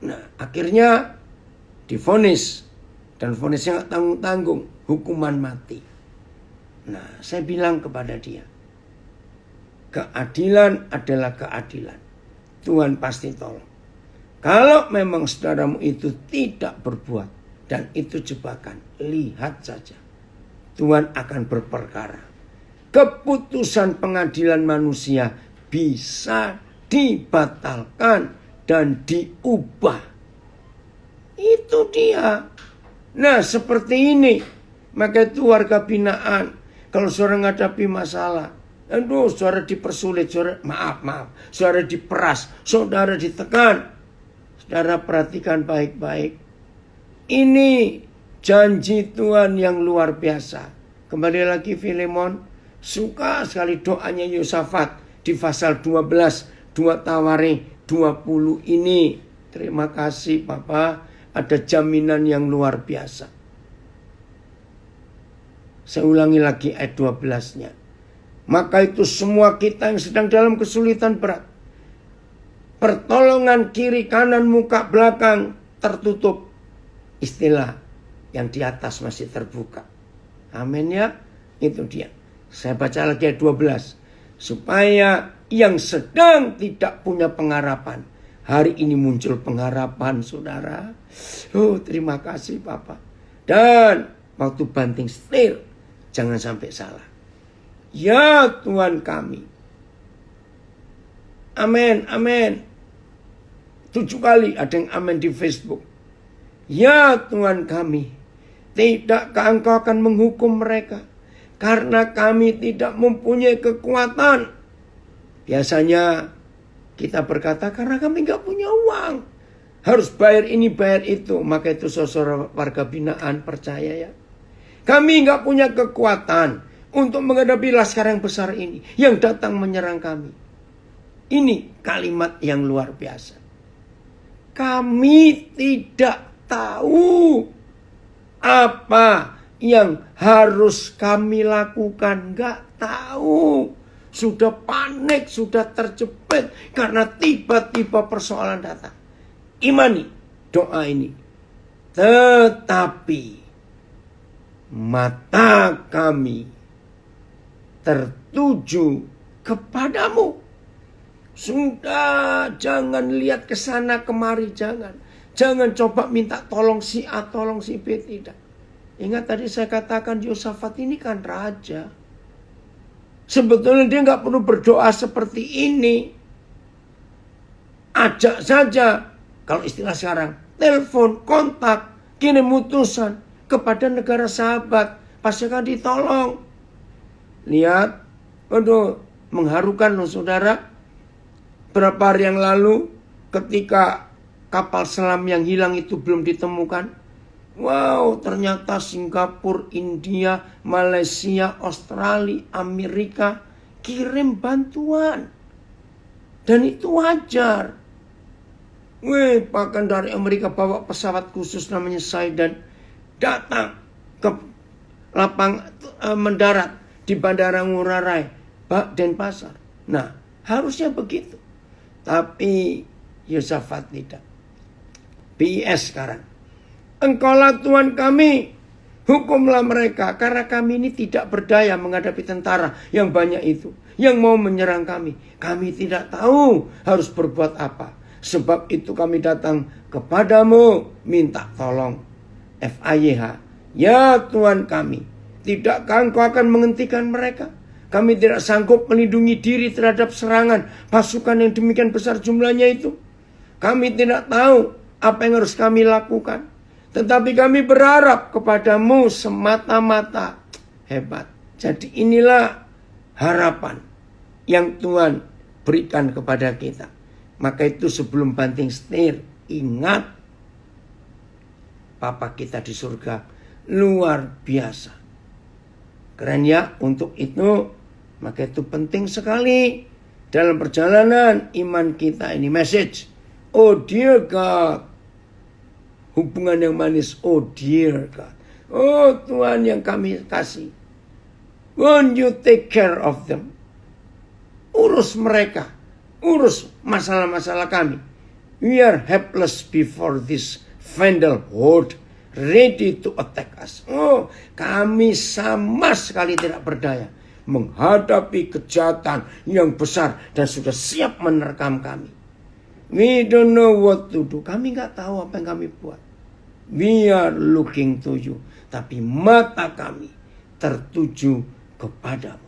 Nah, akhirnya divonis, dan vonisnya nggak tanggung-tanggung, hukuman mati. Nah, saya bilang kepada dia, keadilan adalah keadilan. Tuhan pasti tolong. Kalau memang saudaramu itu tidak berbuat dan itu jebakan, lihat saja, Tuhan akan berperkara. Keputusan pengadilan manusia bisa dibatalkan dan diubah. Itu dia. Nah, seperti ini. Maka itu warga binaan, kalau saudara menghadapi masalah, saudara dipersulit, saudara diperas, saudara ditekan, saudara perhatikan baik-baik. Ini janji Tuhan yang luar biasa. Kembali lagi Filemon, suka sekali doanya Yosafat di pasal 12, 2 Tawari 20 ini. Terima kasih Bapak, ada jaminan yang luar biasa. Saya ulangi lagi ayat 12-nya. Maka itu semua kita yang sedang dalam kesulitan berat, pertolongan kiri kanan muka belakang tertutup, istilah yang di atas masih terbuka. Amin ya. Itu dia. Saya baca lagi ayat 12. Supaya yang sedang tidak punya pengharapan, hari ini muncul pengharapan saudara. Terima kasih Bapak. Dan waktu banting setir, jangan sampai salah. Ya Tuhan kami. Amin, amin. 7 kali ada yang amin di Facebook. Ya Tuhan kami, tidakkah Engkau akan menghukum mereka? Karena kami tidak mempunyai kekuatan. Biasanya kita berkata, karena kami gak punya uang, harus bayar ini, bayar itu. Maka itu saudara warga binaan percaya ya, kami gak punya kekuatan untuk menghadapi laskar yang besar ini yang datang menyerang kami. Ini kalimat yang luar biasa. Kami tidak tahu apa yang harus kami lakukan. Gak tahu. Sudah panik, sudah terjepit karena tiba-tiba persoalan datang. Imani doa ini. Tetapi mata kami tertuju kepadamu. Sudah, jangan lihat ke sana kemari, jangan. Jangan coba minta tolong si A, tolong si B, tidak. Ingat tadi saya katakan Yosafat ini kan raja. Sebetulnya dia nggak perlu berdoa seperti ini. Ajak saja, kalau istilah sekarang, telepon, kontak, kirim utusan kepada negara sahabat. Pasti akan ditolong. Lihat, aduh, mengharukan loh saudara. Berapa hari yang lalu ketika kapal selam yang hilang itu belum ditemukan. Wow, ternyata Singapura, India, Malaysia, Australia, Amerika kirim bantuan. Dan itu wajar. Bahkan dari Amerika bawa pesawat khusus namanya Sidon datang ke mendarat di Bandara Ngurah Rai, Denpasar. Nah, harusnya begitu. Tapi Yosafat tidak. BIS sekarang. Engkaulah Tuhan kami, hukumlah mereka, karena kami ini tidak berdaya menghadapi tentara yang banyak itu, yang mau menyerang kami. Kami tidak tahu harus berbuat apa. Sebab itu kami datang kepadamu minta tolong. FAYH, ya Tuhan kami, tidakkah Engkau akan menghentikan mereka? Kami tidak sanggup melindungi diri terhadap serangan pasukan yang demikian besar jumlahnya itu. Kami tidak tahu apa yang harus kami lakukan. Tetapi kami berharap kepadamu semata-mata. Hebat. Jadi inilah harapan yang Tuhan berikan kepada kita. Maka itu sebelum banting setir, ingat Bapa kita di surga luar biasa. Keren ya, untuk itu maka itu penting sekali dalam perjalanan iman kita ini. Message, oh dear God, hubungan yang manis, oh dear God, oh Tuhan yang kami kasih, won't you take care of them? Urus mereka, urus masalah-masalah kami. We are helpless before this vandal horde ready to attack us. Oh, kami sama sekali tidak berdaya menghadapi kejahatan yang besar dan sudah siap menerkam kami. We don't know what to do. Kami nggak tahu apa yang kami buat. We are looking to you. Tapi mata kami tertuju kepadamu.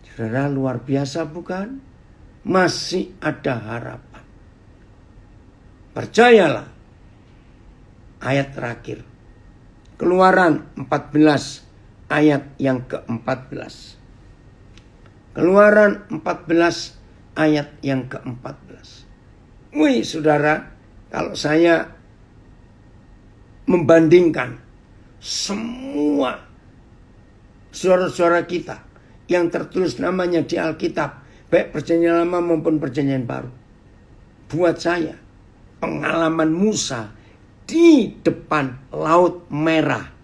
Saudara, luar biasa bukan? Masih ada harapan. Percayalah. Ayat terakhir. Keluaran 14 ayat yang ke-14. Keluaran 14 ayat yang ke-14. Wih saudara, kalau saya membandingkan semua saudara-saudara kita yang tertulis namanya di Alkitab, baik perjanjian lama maupun perjanjian baru, buat saya pengalaman Musa di depan Laut Merah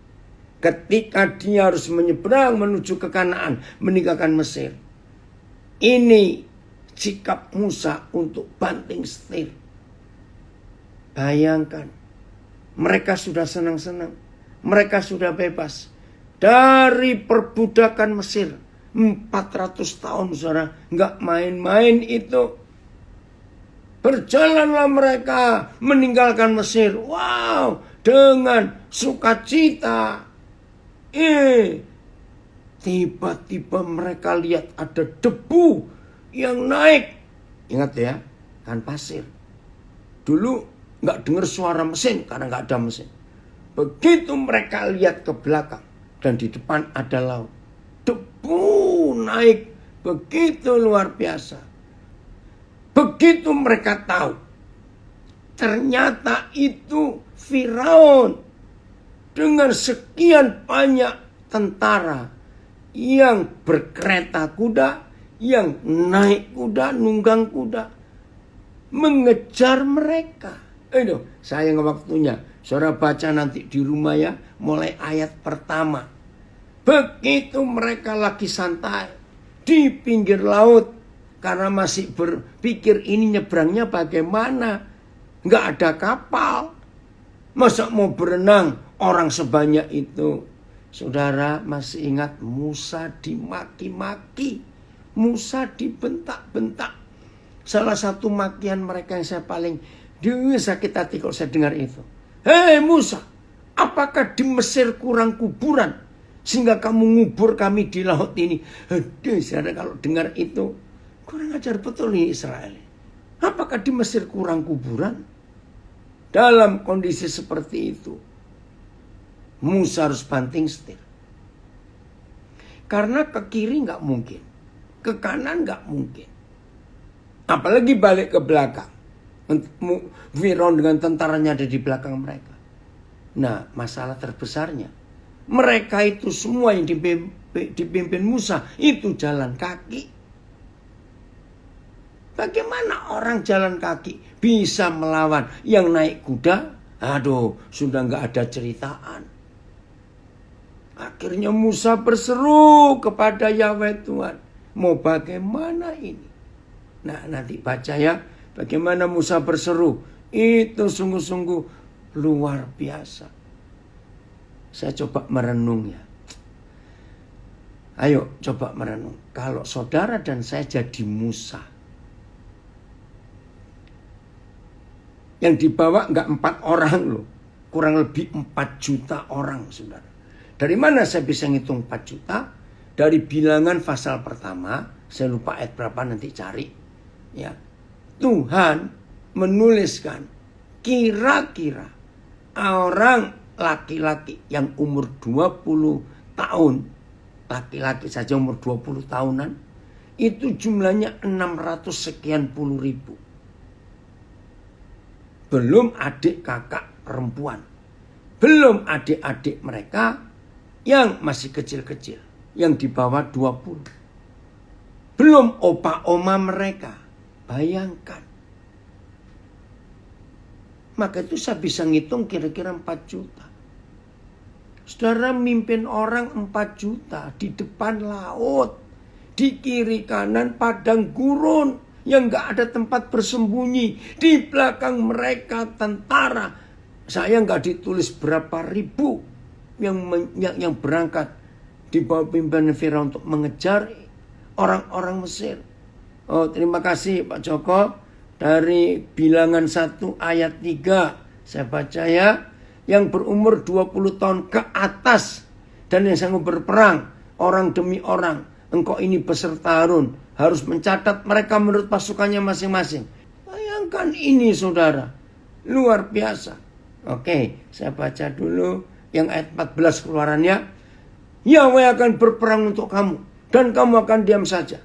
ketika dia harus menyeberang menuju ke Kanaan, meninggalkan Mesir. Ini sikap Musa untuk banting setir. Bayangkan, mereka sudah senang-senang, mereka sudah bebas dari perbudakan Mesir. 400 tahun saudara, nggak main-main itu. Berjalanlah mereka meninggalkan Mesir. Wow, dengan sukacita. Tiba-tiba mereka lihat ada debu yang naik. Ingat ya, kan pasir. Dulu nggak dengar suara mesin karena nggak ada mesin. Begitu mereka lihat ke belakang dan di depan ada laut. Debu naik begitu luar biasa. Begitu mereka tahu, ternyata itu Firaun dengan sekian banyak tentara yang berkereta kuda, yang naik kuda, nunggang kuda, mengejar mereka. Sayang waktunya. Saudara baca nanti di rumah ya, mulai ayat pertama. Begitu mereka lagi santai di pinggir laut, karena masih berpikir ini nyebrangnya bagaimana. Nggak ada kapal. Masa mau berenang orang sebanyak itu. Saudara masih ingat Musa dimaki-maki. Musa dibentak-bentak. Salah satu makian mereka yang saya paling sakit hati kalau saya dengar itu. Hei Musa, apakah di Mesir kurang kuburan sehingga kamu ngubur kami di laut ini? Aduh, saudara kalau dengar itu kurang ajar betul nih Israel. Apakah di Mesir kurang kuburan? Dalam kondisi seperti itu, Musa harus banting setir. Karena ke kiri nggak mungkin, ke kanan nggak mungkin. Apalagi balik ke belakang. Firaun dengan tentaranya ada di belakang mereka. Nah, masalah terbesarnya, mereka itu semua yang dipimpin Musa itu jalan kaki. Bagaimana orang jalan kaki bisa melawan yang naik kuda? Aduh, sudah nggak ada ceritaan. Akhirnya Musa berseru kepada Yahweh Tuhan. Mau bagaimana ini? Nah, nanti baca ya. Bagaimana Musa berseru. Itu sungguh-sungguh luar biasa. Saya coba merenung ya. Ayo coba merenung. Kalau saudara dan saya jadi Musa. Yang dibawa nggak 4 orang loh. Kurang lebih 4 juta orang, saudara. Dari mana saya bisa ngitung 4 juta? Dari bilangan pasal pertama. Saya lupa ayat berapa, nanti cari. Ya, Tuhan menuliskan kira-kira orang laki-laki yang umur 20 tahun. Laki-laki saja umur 20 tahunan. Itu jumlahnya 600 sekian puluh ribu. Belum adik kakak perempuan. Belum adik-adik mereka yang masih kecil-kecil. Yang di bawah 20. Belum opa-oma mereka. Bayangkan. Maka itu saya bisa ngitung kira-kira 4 juta. Saudara mimpin orang 4 juta di depan laut. Di kiri kanan padang gurun. Yang gak ada tempat bersembunyi. Di belakang mereka tentara. Saya gak ditulis berapa ribu yang berangkat di bawah pimpinan Firaun untuk mengejar orang-orang Mesir. Oh, terima kasih Pak Joko. Dari bilangan 1 ayat 3. Saya baca ya. Yang berumur 20 tahun ke atas. Dan yang sanggup berperang. Orang demi orang. Engkau ini peserta Harun. Harus mencatat mereka menurut pasukannya masing-masing. Bayangkan ini saudara. Luar biasa. Oke, saya baca dulu. Yang ayat 14 keluarannya. Yahweh akan berperang untuk kamu. Dan kamu akan diam saja.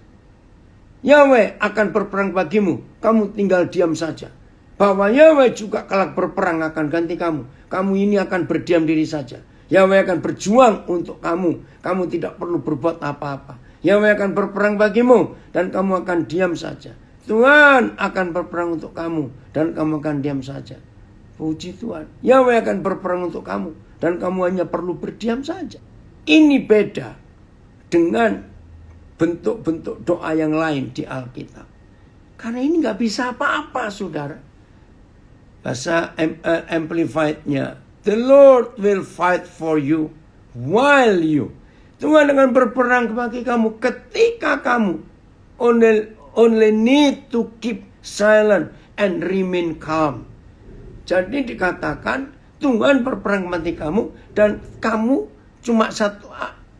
Yahweh akan berperang bagimu. Kamu tinggal diam saja. Bahwa Yahweh juga kelak berperang akan ganti kamu. Kamu ini akan berdiam diri saja. Yahweh akan berjuang untuk kamu. Kamu tidak perlu berbuat apa-apa. Yahweh akan berperang bagimu. Dan kamu akan diam saja. Tuhan akan berperang untuk kamu. Dan kamu akan diam saja. Puji Tuhan. Yahweh akan berperang untuk kamu. Dan kamu hanya perlu berdiam saja. Ini beda dengan bentuk-bentuk doa yang lain di Alkitab. Karena ini gak bisa apa-apa saudara. Bahasa Amplified-nya. The Lord will fight for you while you. Tuhan akan berperang bagi kamu ketika kamu only need to keep silent and remain calm. Jadi dikatakan Tuhan berperang bagi kamu dan kamu cuma satu.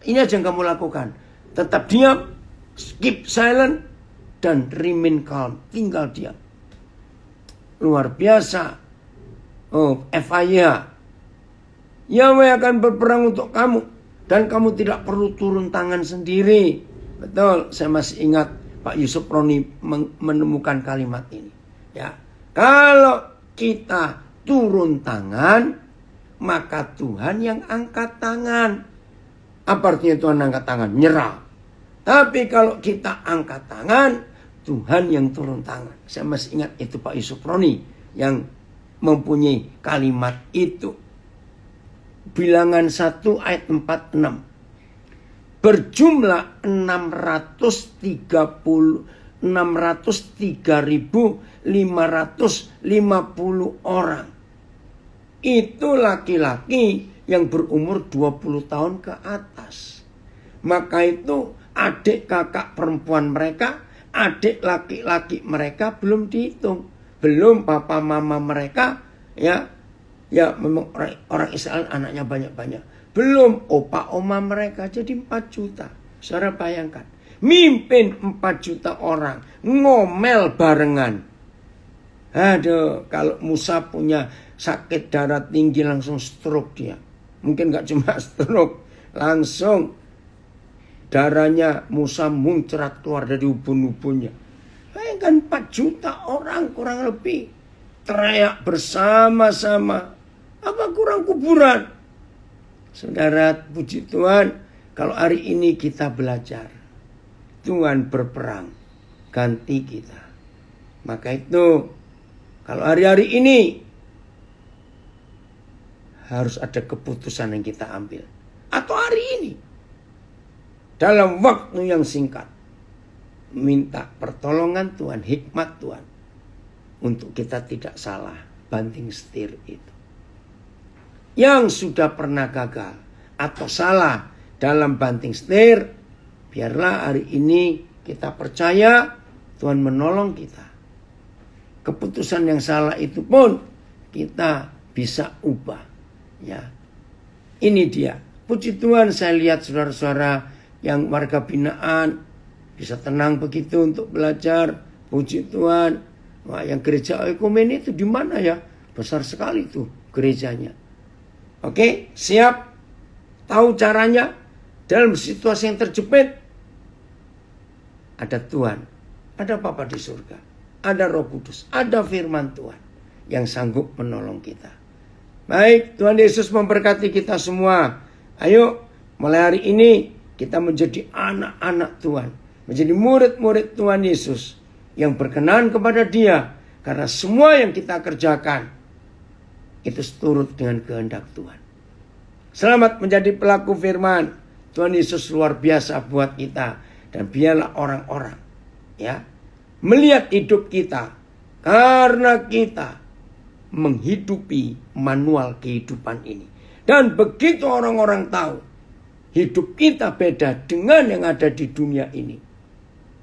Ini aja yang kamu lakukan. Tetap diam, keep silent, dan remain calm. Tinggal diam. Luar biasa. Oh, FIA. Yahweh akan berperang untuk kamu. Dan kamu tidak perlu turun tangan sendiri. Betul, saya masih ingat Pak Yusuf Roni menemukan kalimat ini. Ya, kalau kita turun tangan, maka Tuhan yang angkat tangan. Apa artinya Tuhan angkat tangan? Nyerah. Tapi kalau kita angkat tangan, Tuhan yang turun tangan. Saya masih ingat itu Pak Yusuf Roni yang mempunyai kalimat itu. Bilangan 1 ayat 46. Berjumlah 603.550 orang. Itu laki-laki yang berumur 20 tahun ke atas. Maka itu adik kakak perempuan mereka, adik laki-laki mereka belum dihitung. Belum papa mama mereka, ya memang orang Israel anaknya banyak-banyak. Belum opa oma mereka, jadi 4 juta. Saudara bayangkan, mimpin 4 juta orang, ngomel barengan. Aduh, kalau Musa punya sakit darah tinggi langsung stroke dia. Mungkin gak cuma stroke, langsung darahnya Musa muncrat keluar dari ubun-ubunnya. Bayangkan 4 juta orang kurang lebih teriak bersama-sama. Apa kurang kuburan? Saudara, puji Tuhan, kalau hari ini kita belajar, Tuhan berperang, ganti kita. Maka itu, kalau hari-hari ini, harus ada keputusan yang kita ambil. Atau hari ini, dalam waktu yang singkat, minta pertolongan Tuhan, hikmat Tuhan, untuk kita tidak salah banting setir itu. Yang sudah pernah gagal atau salah dalam banting setir, biarlah hari ini kita percaya Tuhan menolong kita. Keputusan yang salah itu pun kita bisa ubah. Ya, ini dia. Puji Tuhan, saya lihat saudara-saudara yang warga binaan bisa tenang begitu untuk belajar. Puji Tuhan. Wah, yang gereja Oikumene itu di mana ya? Besar sekali tuh gerejanya. Oke, siap? Tahu caranya? Dalam situasi yang terjepit, ada Tuhan, ada Bapa di surga, ada Roh Kudus, ada firman Tuhan yang sanggup menolong kita. Baik, Tuhan Yesus memberkati kita semua. Ayo, mulai hari ini kita menjadi anak-anak Tuhan, menjadi murid-murid Tuhan Yesus yang berkenan kepada Dia, karena semua yang kita kerjakan itu seturut dengan kehendak Tuhan. Selamat menjadi pelaku firman. Tuhan Yesus luar biasa buat kita. Dan biarlah orang-orang melihat hidup kita, karena kita menghidupi manual kehidupan ini. Dan begitu orang-orang tahu hidup kita beda dengan yang ada di dunia ini,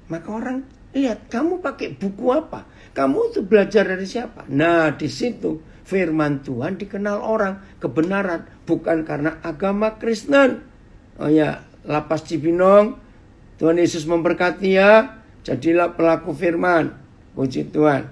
maka orang lihat, kamu pakai buku apa? Kamu itu belajar dari siapa? Nah, di situ firman Tuhan dikenal orang, kebenaran, bukan karena agama Kristen. Oh ya, Lapas Cibinong, Tuhan Yesus memberkati ya. Jadilah pelaku firman. Puji Tuhan.